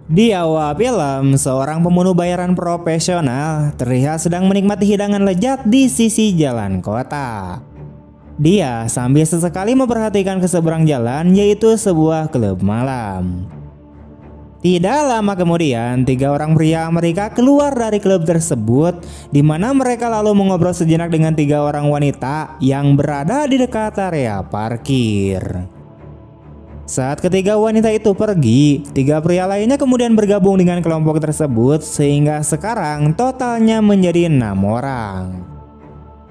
Di awal film, seorang pembunuh bayaran profesional terlihat sedang menikmati hidangan lezat di sisi jalan kota. Dia sambil sesekali memperhatikan ke seberang jalan, yaitu sebuah klub malam. Tidak lama kemudian, 3 orang pria Amerika keluar dari klub tersebut, di mana mereka lalu mengobrol sejenak dengan 3 orang wanita yang berada di dekat area parkir. Saat ketiga wanita itu pergi, 3 pria lainnya kemudian bergabung dengan kelompok tersebut sehingga sekarang totalnya menjadi 6 orang.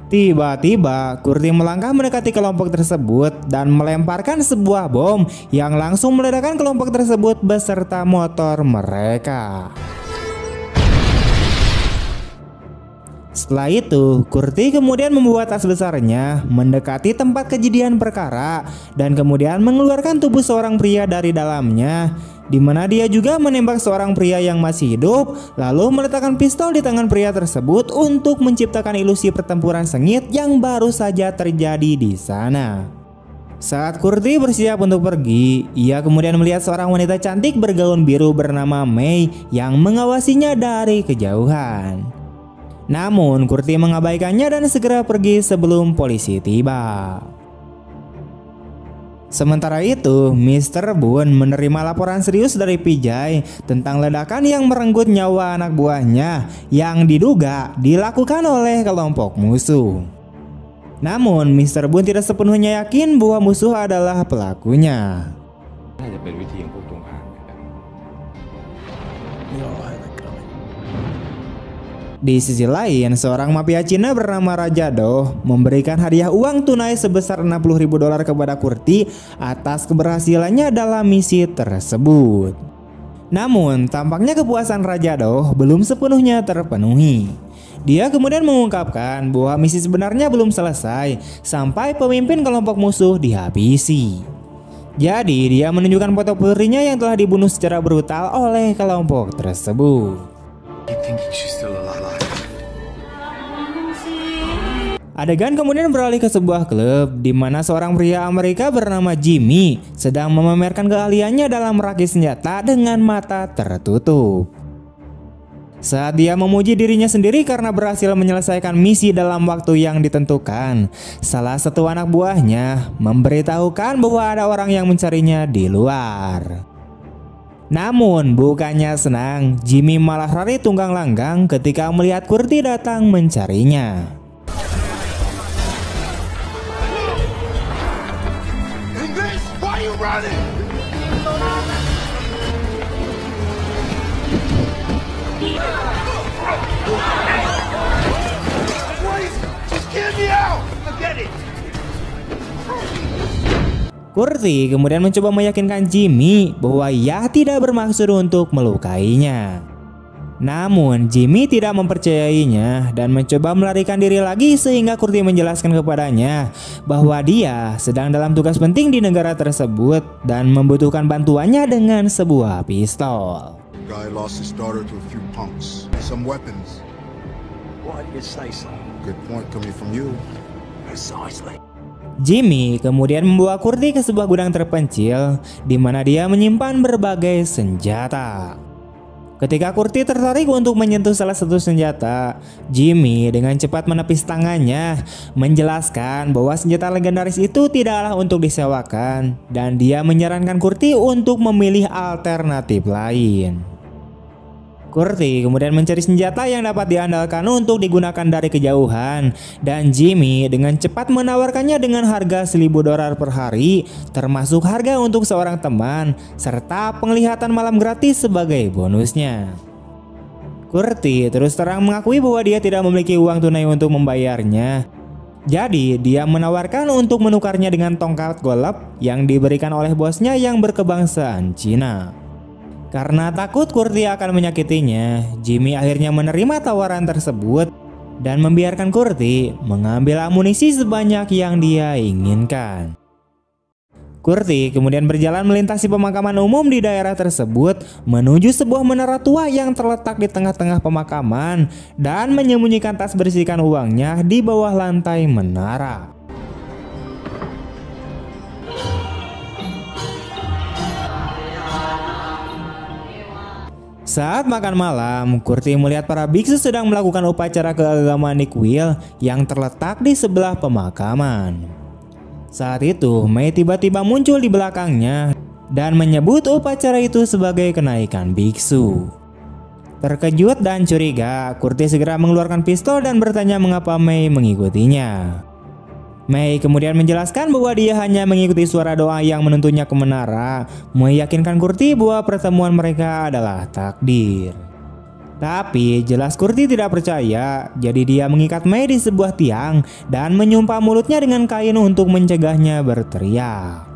Tiba-tiba, Kurti melangkah mendekati kelompok tersebut dan melemparkan sebuah bom yang langsung meledakkan kelompok tersebut beserta motor mereka. Setelah itu, Kurti kemudian membawa tas besarnya mendekati tempat kejadian perkara dan kemudian mengeluarkan tubuh seorang pria dari dalamnya, di mana dia juga menembak seorang pria yang masih hidup, lalu meletakkan pistol di tangan pria tersebut untuk menciptakan ilusi pertempuran sengit yang baru saja terjadi di sana. Saat Kurti bersiap untuk pergi, ia kemudian melihat seorang wanita cantik bergaun biru bernama Mei yang mengawasinya dari kejauhan. Namun Kurti mengabaikannya dan segera pergi sebelum polisi tiba. Sementara itu, Mr. Boone menerima laporan serius dari Vijay tentang ledakan yang merenggut nyawa anak buahnya yang diduga dilakukan oleh kelompok musuh. Namun Mr. Boone tidak sepenuhnya yakin bahwa musuh adalah pelakunya. Di sisi lain, seorang mafia Cina bernama Raja Do memberikan hadiah uang tunai sebesar 60.000 dolar kepada Kurti atas keberhasilannya dalam misi tersebut. Namun, tampaknya kepuasan Raja Do belum sepenuhnya terpenuhi. Dia kemudian mengungkapkan bahwa misi sebenarnya belum selesai sampai pemimpin kelompok musuh dihabisi. Jadi, dia menunjukkan foto putrinya yang telah dibunuh secara brutal oleh kelompok tersebut. Adegan kemudian beralih ke sebuah klub di mana seorang pria Amerika bernama Jimmy sedang memamerkan keahliannya dalam merakit senjata dengan mata tertutup. Saat dia memuji dirinya sendiri karena berhasil menyelesaikan misi dalam waktu yang ditentukan, salah satu anak buahnya memberitahukan bahwa ada orang yang mencarinya di luar. Namun bukannya senang, Jimmy malah lari tunggang langgang ketika melihat Kurti datang mencarinya. Kurti kemudian mencoba meyakinkan Jimmy bahwa ia tidak bermaksud untuk melukainya. Namun Jimmy tidak mempercayainya dan mencoba melarikan diri lagi sehingga Kurti menjelaskan kepadanya bahwa dia sedang dalam tugas penting di negara tersebut dan membutuhkan bantuannya dengan sebuah pistol. Guy lost his daughter to a few punks. Some weapons. Why do you say so? Good point coming from you. Precisely. Jimmy kemudian membawa Kurti ke sebuah gudang terpencil di mana dia menyimpan berbagai senjata. Ketika Kurti tertarik untuk menyentuh salah satu senjata, Jimmy dengan cepat menepis tangannya, menjelaskan bahwa senjata legendaris itu tidaklah untuk disewakan dan dia menyarankan Kurti untuk memilih alternatif lain. Kurti kemudian mencari senjata yang dapat diandalkan untuk digunakan dari kejauhan dan Jimmy dengan cepat menawarkannya dengan harga 1.000 dolar per hari, termasuk harga untuk seorang teman serta penglihatan malam gratis sebagai bonusnya. Kurti terus terang mengakui bahwa dia tidak memiliki uang tunai untuk membayarnya. Jadi dia menawarkan untuk menukarnya dengan tongkat golf yang diberikan oleh bosnya yang berkebangsaan Cina. Karena takut Kurti akan menyakitinya, Jimmy akhirnya menerima tawaran tersebut dan membiarkan Kurti mengambil amunisi sebanyak yang dia inginkan. Kurti kemudian berjalan melintasi pemakaman umum di daerah tersebut menuju sebuah menara tua yang terletak di tengah-tengah pemakaman dan menyembunyikan tas berisikan uangnya di bawah lantai menara. Saat makan malam, Kurti melihat para biksu sedang melakukan upacara keagamaan di kuil yang terletak di sebelah pemakaman. Saat itu, Mei tiba-tiba muncul di belakangnya dan menyebut upacara itu sebagai kenaikan biksu. Terkejut dan curiga, Kurti segera mengeluarkan pistol dan bertanya mengapa Mei mengikutinya. Mei kemudian menjelaskan bahwa dia hanya mengikuti suara doa yang menuntunnya ke menara, meyakinkan Kurti bahwa pertemuan mereka adalah takdir. Tapi jelas Kurti tidak percaya, jadi dia mengikat Mei di sebuah tiang dan menyumpah mulutnya dengan kain untuk mencegahnya berteriak.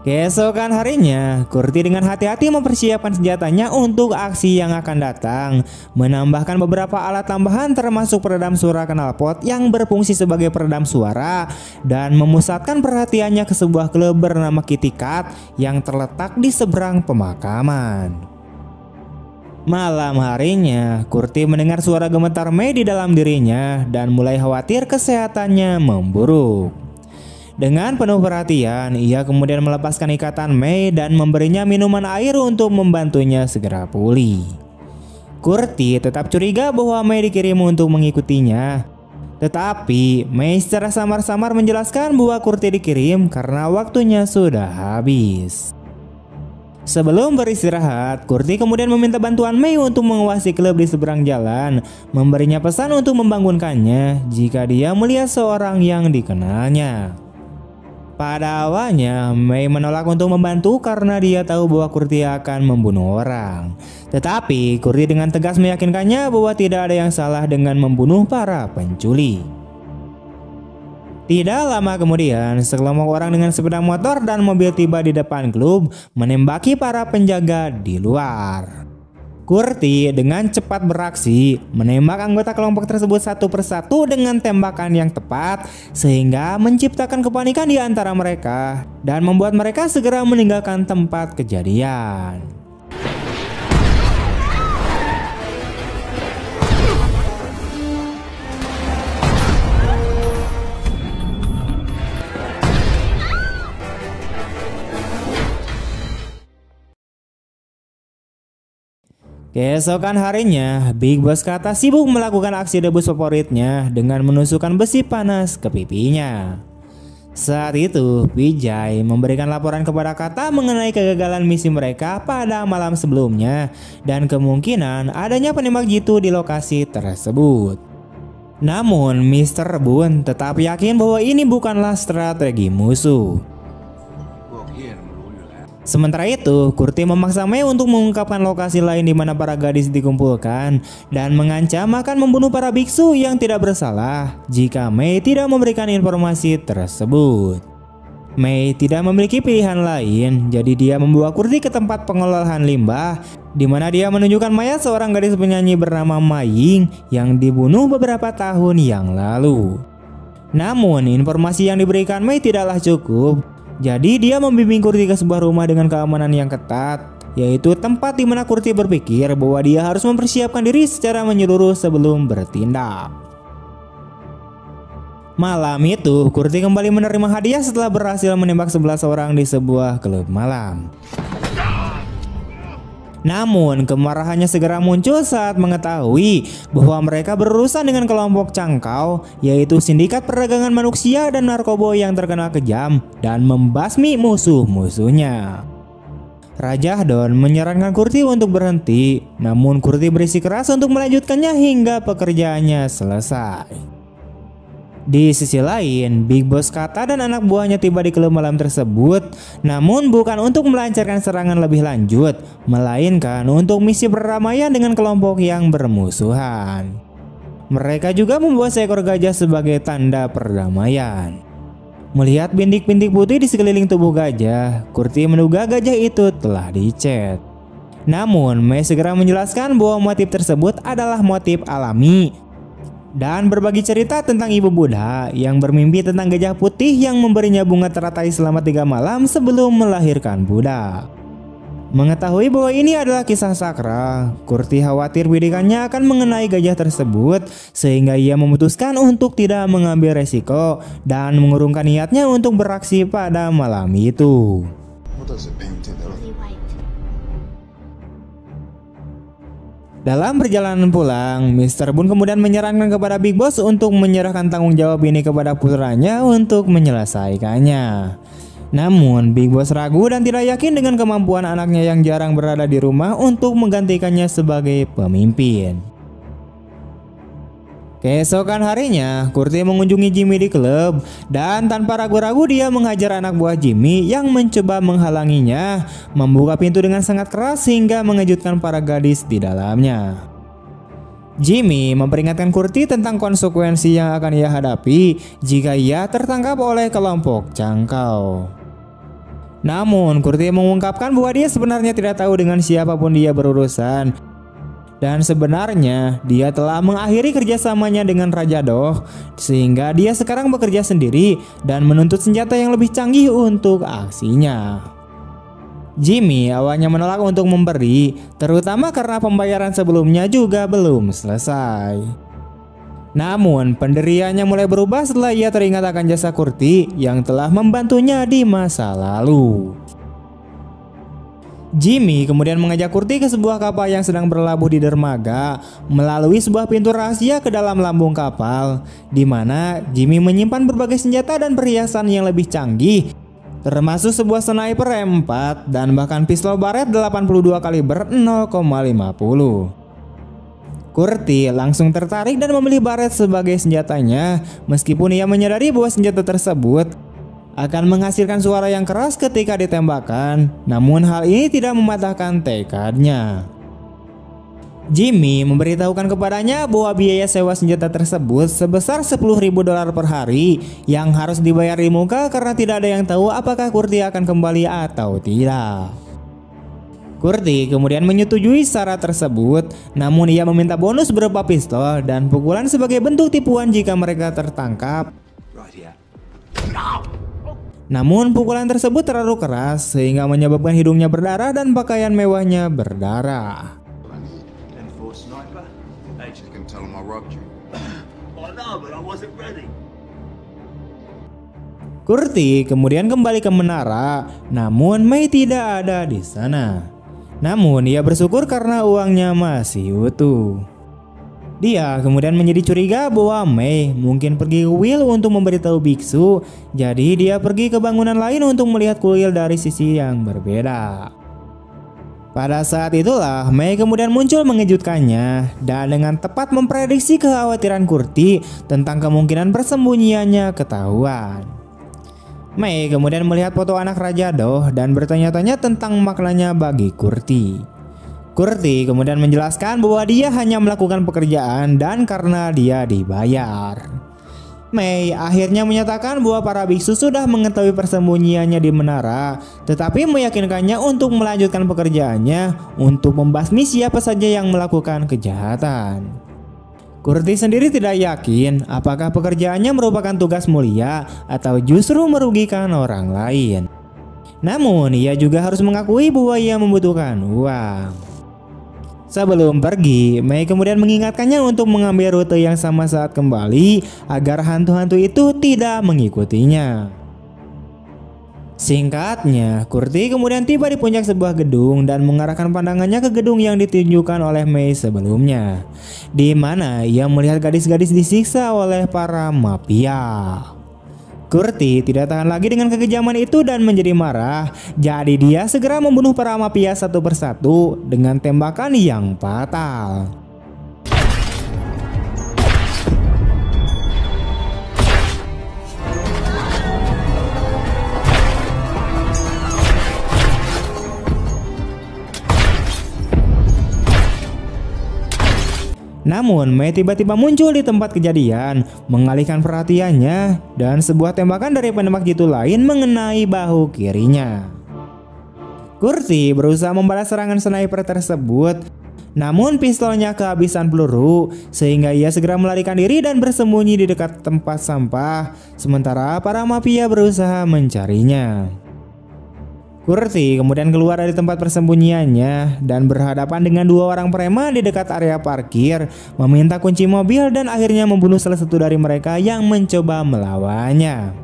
Keesokan harinya, Kurti dengan hati-hati mempersiapkan senjatanya untuk aksi yang akan datang, menambahkan beberapa alat tambahan termasuk peredam suara knalpot yang berfungsi sebagai peredam suara dan memusatkan perhatiannya ke sebuah klub bernama Kitty Cat yang terletak di seberang pemakaman. Malam harinya, Kurti mendengar suara gemetar Mei di dalam dirinya dan mulai khawatir kesehatannya memburuk. Dengan penuh perhatian, ia kemudian melepaskan ikatan Mei dan memberinya minuman air untuk membantunya segera pulih. Kurti tetap curiga bahwa Mei dikirim untuk mengikutinya. Tetapi Mei secara samar-samar menjelaskan bahwa Kurti dikirim karena waktunya sudah habis. Sebelum beristirahat, Kurti kemudian meminta bantuan Mei untuk mengawasi klub di seberang jalan, memberinya pesan untuk membangunkannya jika dia melihat seorang yang dikenalnya. Pada awalnya, Mei menolak untuk membantu karena dia tahu bahwa Kurti akan membunuh orang. Tetapi Kurti dengan tegas meyakinkannya bahwa tidak ada yang salah dengan membunuh para penculik. Tidak lama kemudian, sekelompok orang dengan sepeda motor dan mobil tiba di depan klub, menembaki para penjaga di luar. Kurti dengan cepat beraksi, menembak anggota kelompok tersebut satu persatu dengan tembakan yang tepat, sehingga menciptakan kepanikan di antara mereka dan membuat mereka segera meninggalkan tempat kejadian. Keesokan harinya, Big Boss Kata sibuk melakukan aksi debus favoritnya dengan menusukkan besi panas ke pipinya. Saat itu, Vijay memberikan laporan kepada Kata mengenai kegagalan misi mereka pada malam sebelumnya dan kemungkinan adanya penembak jitu di lokasi tersebut. Namun, Mr. Boone tetap yakin bahwa ini bukanlah strategi musuh. Sementara itu, Kurti memaksa Mei untuk mengungkapkan lokasi lain di mana para gadis dikumpulkan dan mengancam akan membunuh para biksu yang tidak bersalah jika Mei tidak memberikan informasi tersebut. Mei tidak memiliki pilihan lain, jadi dia membawa Kurti ke tempat pengolahan limbah di mana dia menunjukkan mayat seorang gadis penyanyi bernama Ma Ying yang dibunuh beberapa tahun yang lalu. Namun, informasi yang diberikan Mei tidaklah cukup. Jadi dia membimbing Kurti ke sebuah rumah dengan keamanan yang ketat, yaitu tempat di mana Kurti berpikir bahwa dia harus mempersiapkan diri secara menyeluruh sebelum bertindak. Malam itu, Kurti kembali menerima hadiah setelah berhasil menembak 11 orang di sebuah klub malam. Namun, kemarahannya segera muncul saat mengetahui bahwa mereka berurusan dengan kelompok cangkau, yaitu sindikat perdagangan manusia dan narkoba yang terkenal kejam dan membasmi musuh-musuhnya. Raja Don menyarankan Kurti untuk berhenti, namun Kurti bersikeras untuk melanjutkannya hingga pekerjaannya selesai. Di sisi lain, Big Boss Kata dan anak buahnya tiba di klub malam tersebut, namun bukan untuk melancarkan serangan lebih lanjut, melainkan untuk misi perdamaian dengan kelompok yang bermusuhan. Mereka juga membawa seekor gajah sebagai tanda perdamaian. Melihat bintik-bintik putih di sekeliling tubuh gajah, Kurti menduga gajah itu telah dicet. Namun, Mei segera menjelaskan bahwa motif tersebut adalah motif alami dan berbagi cerita tentang ibu Buddha yang bermimpi tentang gajah putih yang memberinya bunga teratai selama 3 malam sebelum melahirkan Buddha. Mengetahui bahwa ini adalah kisah sakral, Kurti khawatir bidikannya akan mengenai gajah tersebut, sehingga ia memutuskan untuk tidak mengambil resiko dan mengurungkan niatnya untuk beraksi pada malam itu. What does it paint to the Dalam perjalanan pulang, Mr. Boone kemudian menyarankan kepada Big Boss untuk menyerahkan tanggung jawab ini kepada putranya untuk menyelesaikannya. Namun, Big Boss ragu dan tidak yakin dengan kemampuan anaknya yang jarang berada di rumah untuk menggantikannya sebagai pemimpin. Keesokan harinya, Curtis mengunjungi Jimmy di klub dan tanpa ragu-ragu dia menghajar anak buah Jimmy yang mencoba menghalanginya, membuka pintu dengan sangat keras hingga mengejutkan para gadis di dalamnya. Jimmy memperingatkan Curtis tentang konsekuensi yang akan ia hadapi jika ia tertangkap oleh kelompok cangkau. Namun, Curtis mengungkapkan bahwa dia sebenarnya tidak tahu dengan siapapun dia berurusan. Dan sebenarnya dia telah mengakhiri kerjasamanya dengan Raja Doh, sehingga dia sekarang bekerja sendiri dan menuntut senjata yang lebih canggih untuk aksinya. Jimmy awalnya menolak untuk memberi, terutama karena pembayaran sebelumnya juga belum selesai. Namun pendiriannya mulai berubah setelah ia teringat akan jasa Curtis yang telah membantunya di masa lalu. Jimmy kemudian mengajak Curtis ke sebuah kapal yang sedang berlabuh di dermaga melalui sebuah pintu rahasia ke dalam lambung kapal, di mana Jimmy menyimpan berbagai senjata dan perhiasan yang lebih canggih, termasuk sebuah sniper M4 dan bahkan pistol baret 82 kaliber 0,50. Curtis langsung tertarik dan memilih baret sebagai senjatanya, meskipun ia menyadari bahwa senjata tersebut akan menghasilkan suara yang keras ketika ditembakkan, namun hal ini tidak mematahkan tekadnya. Jimmy memberitahukan kepadanya bahwa biaya sewa senjata tersebut sebesar $10.000 per hari yang harus dibayar di muka karena tidak ada yang tahu apakah Curtis akan kembali atau tidak. Curtis kemudian menyetujui syarat tersebut, namun ia meminta bonus berupa pistol dan pukulan sebagai bentuk tipuan jika mereka tertangkap. Right here. Namun pukulan tersebut terlalu keras sehingga menyebabkan hidungnya berdarah dan pakaian mewahnya berdarah. M4 sniper. Hey, You can tell him I robbed you. I know, but I wasn't ready. Curtis kemudian kembali ke menara, namun May tidak ada di sana. Namun ia bersyukur karena uangnya masih utuh. Dia kemudian menjadi curiga bahwa May mungkin pergi ke kuil untuk memberitahu biksu, jadi dia pergi ke bangunan lain untuk melihat kuil dari sisi yang berbeda. Pada saat itulah May kemudian muncul mengejutkannya dan dengan tepat memprediksi kekhawatiran Curtis tentang kemungkinan persembunyiannya ketahuan. May kemudian melihat foto anak Raja Doh dan bertanya-tanya tentang maknanya bagi Curtis. Curtis kemudian menjelaskan bahwa dia hanya melakukan pekerjaan dan karena dia dibayar. May akhirnya menyatakan bahwa para biksu sudah mengetahui persembunyiannya di menara, tetapi meyakinkannya untuk melanjutkan pekerjaannya untuk membasmi siapa saja yang melakukan kejahatan. Curtis sendiri tidak yakin apakah pekerjaannya merupakan tugas mulia atau justru merugikan orang lain. Namun ia juga harus mengakui bahwa ia membutuhkan uang. Sebelum pergi, May kemudian mengingatkannya untuk mengambil rute yang sama saat kembali agar hantu-hantu itu tidak mengikutinya. Singkatnya, Curtis kemudian tiba di puncak sebuah gedung dan mengarahkan pandangannya ke gedung yang ditunjukkan oleh May sebelumnya, di mana ia melihat gadis-gadis disiksa oleh para mafia. Curtis tidak tahan lagi dengan kekejaman itu dan menjadi marah, jadi dia segera membunuh para mafia satu persatu dengan tembakan yang fatal. Namun May tiba-tiba muncul di tempat kejadian, mengalihkan perhatiannya dan sebuah tembakan dari penembak jitu lain mengenai bahu kirinya. Curtis berusaha membalas serangan sniper tersebut, namun pistolnya kehabisan peluru sehingga ia segera melarikan diri dan bersembunyi di dekat tempat sampah, sementara para mafia berusaha mencarinya. Curtis kemudian keluar dari tempat persembunyiannya dan berhadapan dengan dua orang preman di dekat area parkir, meminta kunci mobil dan akhirnya membunuh salah satu dari mereka yang mencoba melawannya.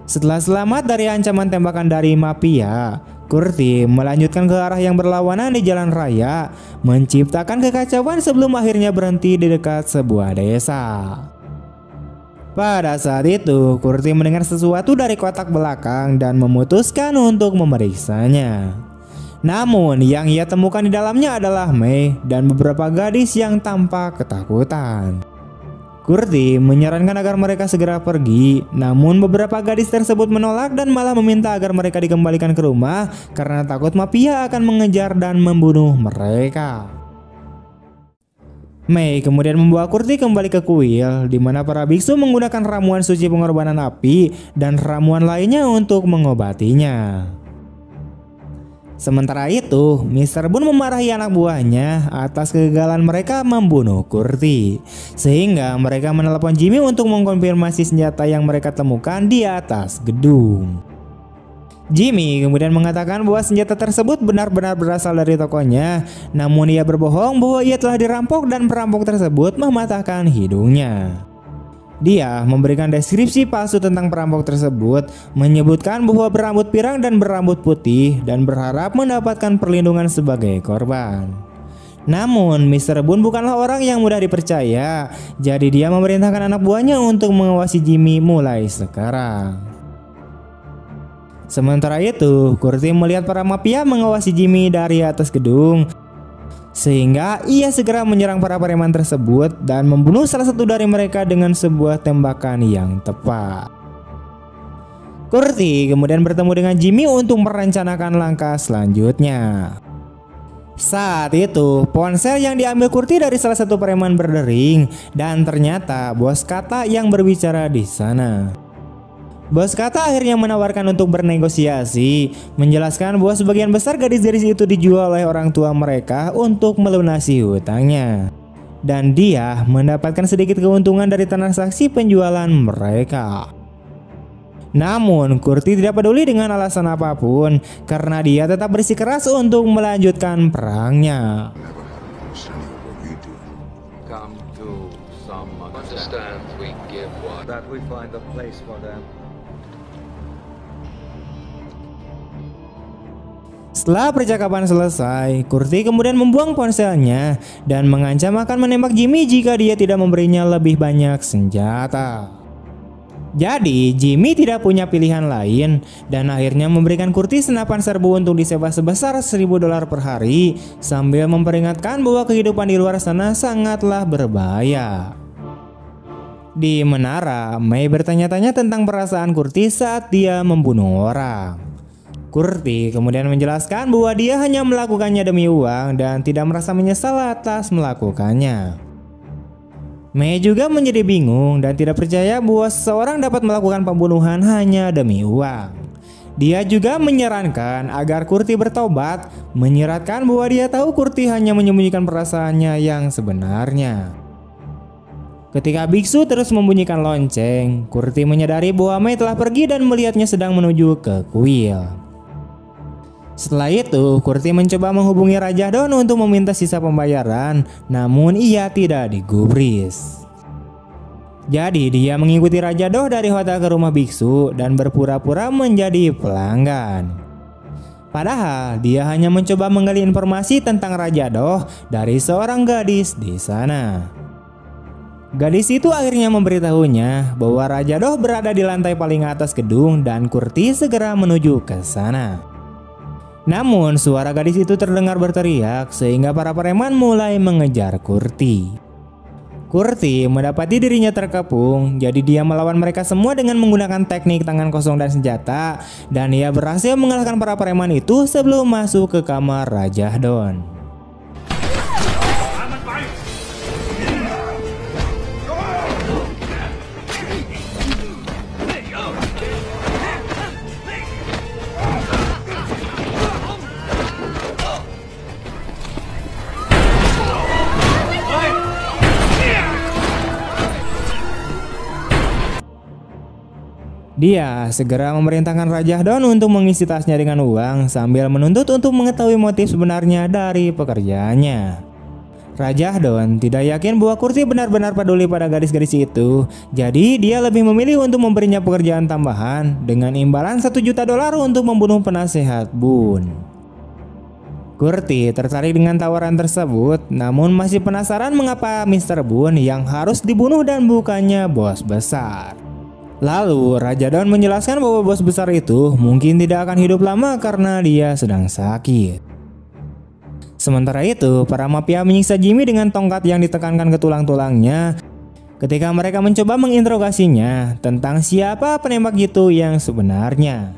Setelah selamat dari ancaman tembakan dari mafia, Kurti melanjutkan ke arah yang berlawanan di jalan raya, menciptakan kekacauan sebelum akhirnya berhenti di dekat sebuah desa. Pada saat itu, Kurti mendengar sesuatu dari kotak belakang dan memutuskan untuk memeriksanya. Namun yang ia temukan di dalamnya adalah Mei dan beberapa gadis yang tampak ketakutan. Kurti menyarankan agar mereka segera pergi, namun beberapa gadis tersebut menolak dan malah meminta agar mereka dikembalikan ke rumah karena takut mafia akan mengejar dan membunuh mereka. Mei kemudian membawa Kurti kembali ke kuil, di mana para biksu menggunakan ramuan suci pengorbanan api dan ramuan lainnya untuk mengobatinya. Sementara itu, Mr. Boone memarahi anak buahnya atas kegagalan mereka membunuh Kurti, sehingga mereka menelepon Jimmy untuk mengkonfirmasi senjata yang mereka temukan di atas gedung. Jimmy kemudian mengatakan bahwa senjata tersebut benar-benar berasal dari tokonya, namun ia berbohong bahwa ia telah dirampok dan perampok tersebut mematahkan hidungnya. Dia memberikan deskripsi palsu tentang perampok tersebut, menyebutkan bahwa berambut pirang dan berambut putih dan berharap mendapatkan perlindungan sebagai korban. Namun Mr. Boone bukanlah orang yang mudah dipercaya, jadi dia memerintahkan anak buahnya untuk mengawasi Jimmy mulai sekarang. Sementara itu, Kurti melihat para mafia mengawasi Jimmy dari atas gedung, sehingga ia segera menyerang para preman tersebut dan membunuh salah satu dari mereka dengan sebuah tembakan yang tepat. Kurti kemudian bertemu dengan Jimmy untuk merencanakan langkah selanjutnya. Saat itu, ponsel yang diambil Kurti dari salah satu preman berdering dan ternyata bos Kata yang berbicara di sana. Bos Kata akhirnya menawarkan untuk bernegosiasi, menjelaskan bahwa sebagian besar gadis-gadis itu dijual oleh orang tua mereka untuk melunasi hutangnya, dan dia mendapatkan sedikit keuntungan dari transaksi penjualan mereka. Namun Kurti tidak peduli dengan alasan apapun karena dia tetap bersikeras untuk melanjutkan perangnya. Come to some understand we give what that we find a place for them. Setelah percakapan selesai, Kurti kemudian membuang ponselnya dan mengancam akan menembak Jimmy jika dia tidak memberinya lebih banyak senjata. Jadi Jimmy tidak punya pilihan lain dan akhirnya memberikan Kurti senapan serbu untuk disewa sebesar $1.000 per hari, sambil memperingatkan bahwa kehidupan di luar sana sangatlah berbahaya. Di menara, Mei bertanya-tanya tentang perasaan Kurti saat dia membunuh orang. Kurti kemudian menjelaskan bahwa dia hanya melakukannya demi uang dan tidak merasa menyesal atas melakukannya. Mei juga menjadi bingung dan tidak percaya bahwa seseorang dapat melakukan pembunuhan hanya demi uang. Dia juga menyarankan agar Kurti bertobat, menyiratkan bahwa dia tahu Kurti hanya menyembunyikan perasaannya yang sebenarnya. Ketika biksu terus membunyikan lonceng, Kurti menyadari bahwa Mei telah pergi dan melihatnya sedang menuju ke kuil. Setelah itu, Kurti mencoba menghubungi Raja Don untuk meminta sisa pembayaran, namun ia tidak digubris. Jadi dia mengikuti Raja Doh dari hotel ke rumah biksu dan berpura-pura menjadi pelanggan. Padahal dia hanya mencoba menggali informasi tentang Raja Doh dari seorang gadis di sana. Gadis itu akhirnya memberitahunya bahwa Raja Doh berada di lantai paling atas gedung dan Kurti segera menuju ke sana. Namun suara gadis itu terdengar berteriak sehingga para preman mulai mengejar Kurti. Kurti mendapati dirinya terkepung, jadi dia melawan mereka semua dengan menggunakan teknik tangan kosong dan senjata, dan ia berhasil mengalahkan para preman itu sebelum masuk ke kamar Raja Don. Dia segera memerintahkan Raja Don untuk mengisi tasnya dengan uang sambil menuntut untuk mengetahui motif sebenarnya dari pekerjaannya. Raja Don tidak yakin bahwa Kurti benar-benar peduli pada gadis-gadis itu, jadi dia lebih memilih untuk memberinya pekerjaan tambahan dengan imbalan $1 juta untuk membunuh penasehat Boone. Kurti tertarik dengan tawaran tersebut, namun masih penasaran mengapa Mr. Boone yang harus dibunuh dan bukannya bos besar. Lalu Raja Don menjelaskan bahwa bos besar itu mungkin tidak akan hidup lama karena dia sedang sakit. Sementara itu, para mafia menyiksa Jimmy dengan tongkat yang ditekankan ke tulang-tulangnya ketika mereka mencoba menginterogasinya tentang siapa penembak jitu yang sebenarnya.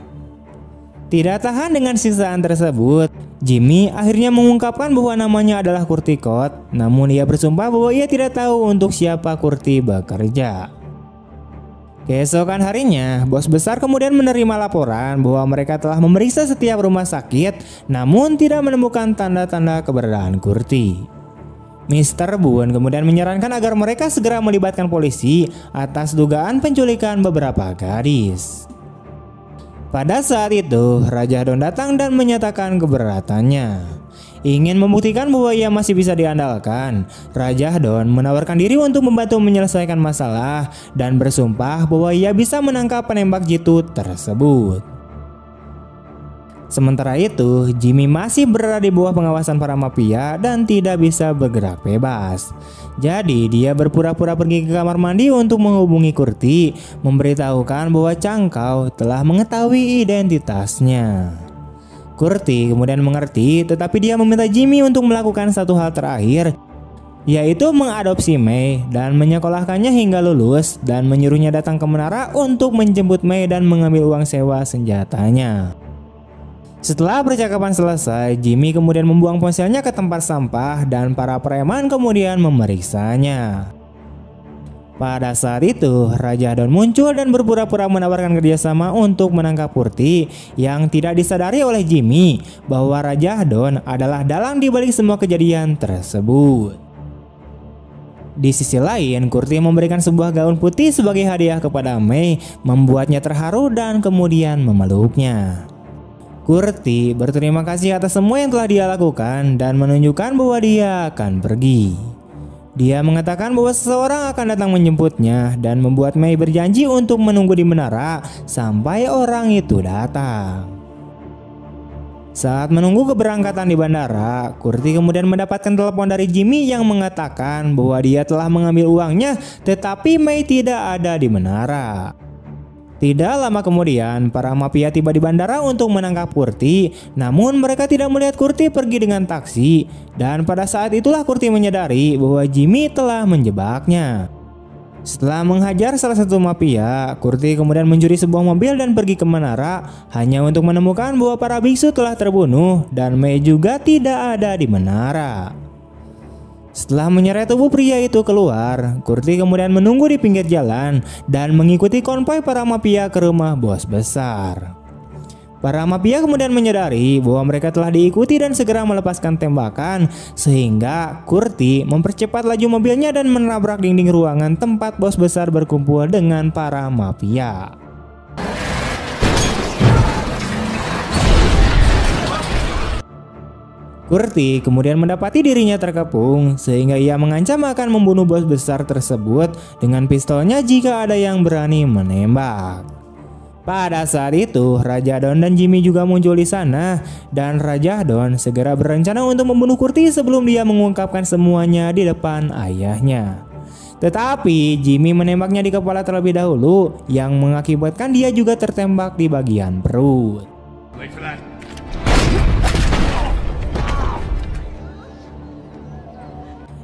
Tidak tahan dengan siksaan tersebut, Jimmy akhirnya mengungkapkan bahwa namanya adalah Kurti Code, namun ia bersumpah bahwa ia tidak tahu untuk siapa Kurti bekerja. Keesokan harinya, bos besar kemudian menerima laporan bahwa mereka telah memeriksa setiap rumah sakit, namun tidak menemukan tanda-tanda keberadaan Kurti. Mr. Boone kemudian menyarankan agar mereka segera melibatkan polisi atas dugaan penculikan beberapa gadis. Pada saat itu, Raja Don datang dan menyatakan keberatannya. Ingin membuktikan bahwa ia masih bisa diandalkan, Raja Don menawarkan diri untuk membantu menyelesaikan masalah dan bersumpah bahwa ia bisa menangkap penembak jitu tersebut. Sementara itu, Jimmy masih berada di bawah pengawasan para mafia dan tidak bisa bergerak bebas. Jadi dia berpura-pura pergi ke kamar mandi untuk menghubungi Kurti, memberitahukan bahwa Cangkau telah mengetahui identitasnya. Kurti kemudian mengerti, tetapi dia meminta Jimmy untuk melakukan satu hal terakhir, yaitu mengadopsi May dan menyekolahkannya hingga lulus dan menyuruhnya datang ke menara untuk menjemput May dan mengambil uang sewa senjatanya. Setelah percakapan selesai, Jimmy kemudian membuang ponselnya ke tempat sampah dan para preman kemudian memeriksanya. Pada saat itu, Raja Don muncul dan berpura-pura menawarkan kerjasama untuk menangkap Kurti yang tidak disadari oleh Jimmy bahwa Raja Don adalah dalang dibalik semua kejadian tersebut. Di sisi lain, Kurti memberikan sebuah gaun putih sebagai hadiah kepada May, membuatnya terharu dan kemudian memeluknya. Kurti berterima kasih atas semua yang telah dia lakukan dan menunjukkan bahwa dia akan pergi. Dia mengatakan bahwa seseorang akan datang menjemputnya dan membuat May berjanji untuk menunggu di menara sampai orang itu datang. Saat menunggu keberangkatan di bandara, Kurti kemudian mendapatkan telepon dari Jimmy yang mengatakan bahwa dia telah mengambil uangnya, tetapi May tidak ada di menara. Tidak lama kemudian, para mafia tiba di bandara untuk menangkap Kurti, namun mereka tidak melihat Kurti pergi dengan taksi, dan pada saat itulah Kurti menyadari bahwa Jimmy telah menjebaknya. Setelah menghajar salah satu mafia, Kurti kemudian mencuri sebuah mobil dan pergi ke menara hanya untuk menemukan bahwa para biksu telah terbunuh dan May juga tidak ada di menara. Setelah menyeret tubuh pria itu keluar, Kurti kemudian menunggu di pinggir jalan dan mengikuti konvoi para mafia ke rumah bos besar. Para mafia kemudian menyadari bahwa mereka telah diikuti dan segera melepaskan tembakan, sehingga Kurti mempercepat laju mobilnya dan menabrak dinding ruangan tempat bos besar berkumpul dengan para mafia. Kurti kemudian mendapati dirinya terkepung, sehingga ia mengancam akan membunuh bos besar tersebut dengan pistolnya jika ada yang berani menembak. Pada saat itu, Raja Don dan Jimmy juga muncul di sana, dan Raja Don segera berencana untuk membunuh Kurti sebelum dia mengungkapkan semuanya di depan ayahnya. Tetapi Jimmy menembaknya di kepala terlebih dahulu, yang mengakibatkan dia juga tertembak di bagian perut.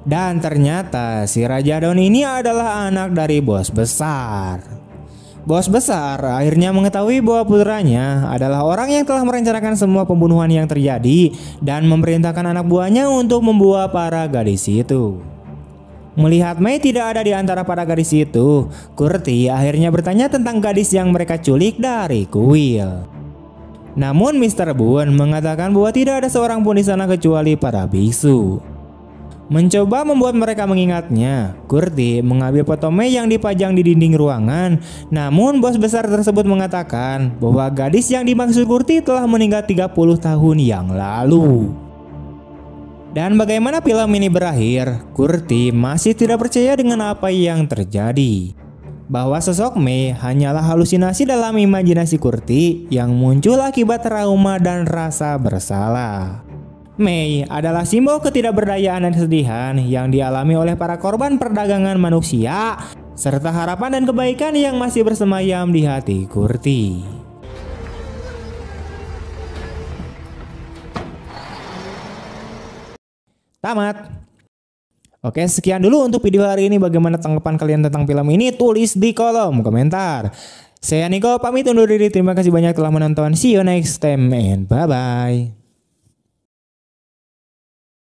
Dan ternyata si Raja Don ini adalah anak dari bos besar. Bos besar akhirnya mengetahui bahwa putranya adalah orang yang telah merencanakan semua pembunuhan yang terjadi dan memerintahkan anak buahnya untuk membunuh para gadis itu. Melihat May tidak ada di antara para gadis itu, Kurti akhirnya bertanya tentang gadis yang mereka culik dari kuil. Namun Mr. Boone mengatakan bahwa tidak ada seorang pun di sana kecuali para biksu. Mencoba membuat mereka mengingatnya, Kurti mengambil foto May yang dipajang di dinding ruangan. Namun bos besar tersebut mengatakan bahwa gadis yang dimaksud Kurti telah meninggal 30 tahun yang lalu. Dan bagaimana film ini berakhir, Kurti masih tidak percaya dengan apa yang terjadi. Bahwa sosok Mei hanyalah halusinasi dalam imajinasi Kurti yang muncul akibat trauma dan rasa bersalah. Mei adalah simbol ketidakberdayaan dan kesedihan yang dialami oleh para korban perdagangan manusia, serta harapan dan kebaikan yang masih bersemayam di hati Kurti. Tamat. Oke, sekian dulu untuk video hari ini. Bagaimana tanggapan kalian tentang film ini? Tulis di kolom komentar. Saya Niko pamit undur diri. Terima kasih banyak telah menonton. See you next time and bye-bye.